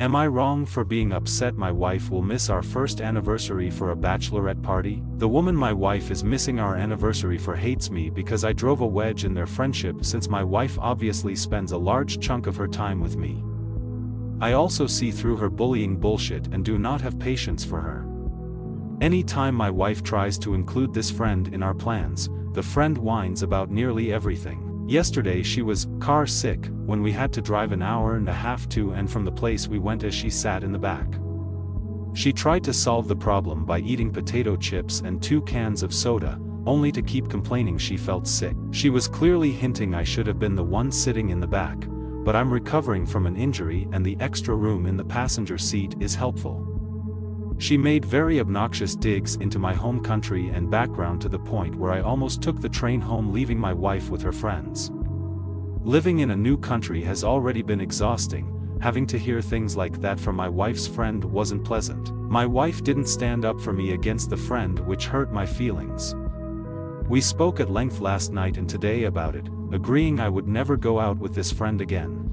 Am I wrong for being upset my wife will miss our first anniversary for a bachelorette party? The woman my wife is missing our anniversary for hates me because I drove a wedge in their friendship since my wife obviously spends a large chunk of her time with me. I also see through her bullying bullshit and do not have patience for her. Any time my wife tries to include this friend in our plans, the friend whines about nearly everything. Yesterday she was car sick when we had to drive an hour and a half to and from the place we went as she sat in the back. She tried to solve the problem by eating potato chips and 2 cans of soda, only to keep complaining she felt sick. She was clearly hinting I should have been the one sitting in the back, but I'm recovering from an injury and the extra room in the passenger seat is helpful. She made very obnoxious digs into my home country and background to the point where I almost took the train home leaving my wife with her friends. Living in a new country has already been exhausting, having to hear things like that from my wife's friend wasn't pleasant. My wife didn't stand up for me against the friend, which hurt my feelings. We spoke at length last night and today about it, agreeing I would never go out with this friend again.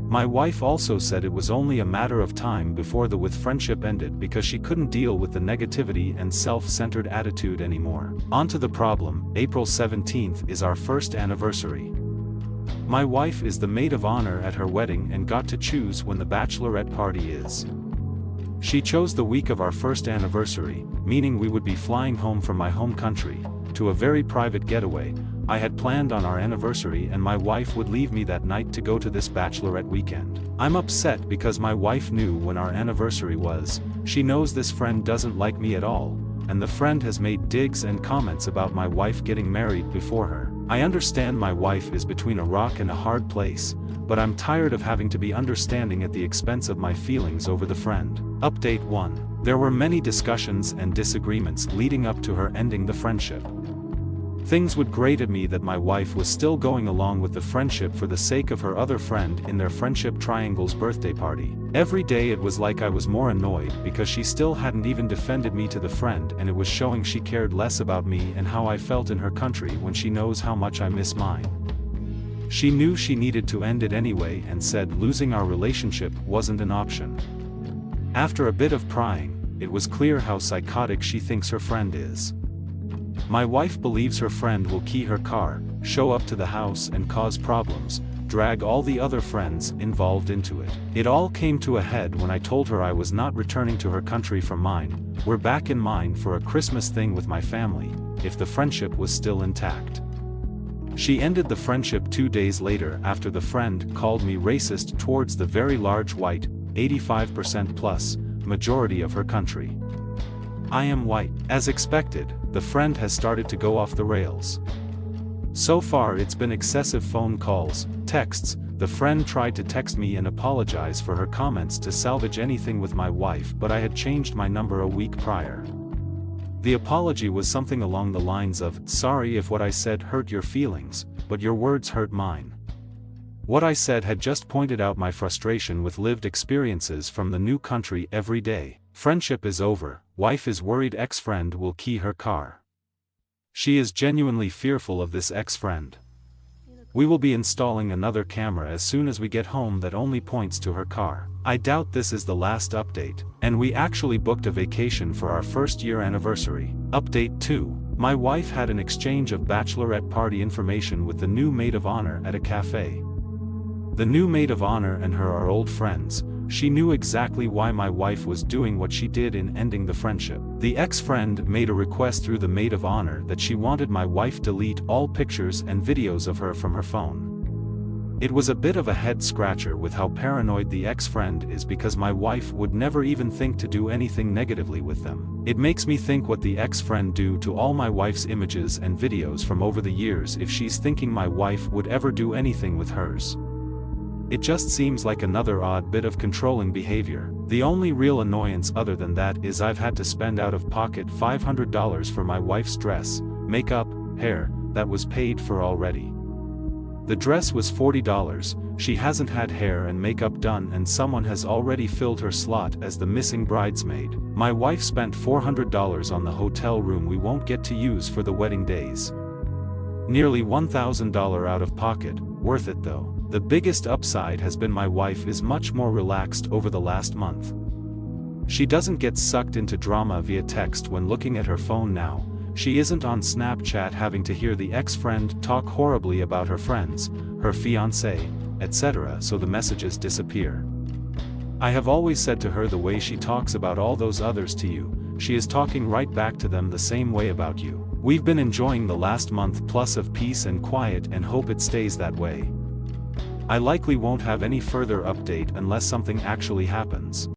My wife also said it was only a matter of time before the friendship ended because she couldn't deal with the negativity and self-centered attitude anymore. On to the problem. April 17th is our first anniversary. My wife is the maid of honor at her wedding and got to choose when the bachelorette party is. She chose the week of our first anniversary, meaning we would be flying home from my home country, to a very private getaway I had planned on our anniversary, and my wife would leave me that night to go to this bachelorette weekend. I'm upset because my wife knew when our anniversary was. She knows this friend doesn't like me at all, and the friend has made digs and comments about my wife getting married before her. I understand my wife is between a rock and a hard place, but I'm tired of having to be understanding at the expense of my feelings over the friend. Update 1. There were many discussions and disagreements leading up to her ending the friendship. Things would grate at me that my wife was still going along with the friendship for the sake of her other friend in their friendship triangle's birthday party. Every day it was like I was more annoyed because she still hadn't even defended me to the friend, and it was showing she cared less about me and how I felt in her country when she knows how much I miss mine. She knew she needed to end it anyway and said losing our relationship wasn't an option. After a bit of prying, it was clear how psychotic she thinks her friend is. My wife believes her friend will key her car, show up to the house and cause problems, drag all the other friends involved into it. It all came to a head when I told her I was not returning to her country from mine. We're back in mine for a Christmas thing with my family, if the friendship was still intact. She ended the friendship 2 days later after the friend called me racist towards the very large white, 85% plus, majority of her country. I am white. As expected, the friend has started to go off the rails. So far it's been excessive phone calls, texts. The friend tried to text me and apologize for her comments to salvage anything with my wife, but I had changed my number a week prior. The apology was something along the lines of, "Sorry if what I said hurt your feelings, but your words hurt mine." What I said had just pointed out my frustration with lived experiences from the new country every day. Friendship is over, wife is worried ex-friend will key her car. She is genuinely fearful of this ex-friend. We will be installing another camera as soon as we get home that only points to her car. I doubt this is the last update, and we actually booked a vacation for our first year anniversary. Update 2. My wife had an exchange of bachelorette party information with the new maid of honor at a cafe. The new maid of honor and her are old friends. She knew exactly why my wife was doing what she did in ending the friendship. The ex-friend made a request through the maid of honor that she wanted my wife delete all pictures and videos of her from her phone. It was a bit of a head-scratcher with how paranoid the ex-friend is because my wife would never even think to do anything negatively with them. It makes me think what the ex-friend do to all my wife's images and videos from over the years if she's thinking my wife would ever do anything with hers. It just seems like another odd bit of controlling behavior. The only real annoyance other than that is I've had to spend out of pocket $500 for my wife's dress, makeup, hair, that was paid for already. The dress was $40, she hasn't had hair and makeup done and someone has already filled her slot as the missing bridesmaid. My wife spent $400 on the hotel room we won't get to use for the wedding days. Nearly $1,000 out of pocket, worth it though. The biggest upside has been my wife is much more relaxed over the last month. She doesn't get sucked into drama via text when looking at her phone now. She isn't on Snapchat having to hear the ex-friend talk horribly about her friends, her fiancé, etc. so the messages disappear. I have always said to her the way she talks about all those others to you, she is talking right back to them the same way about you. We've been enjoying the last month plus of peace and quiet and hope it stays that way. I likely won't have any further update unless something actually happens.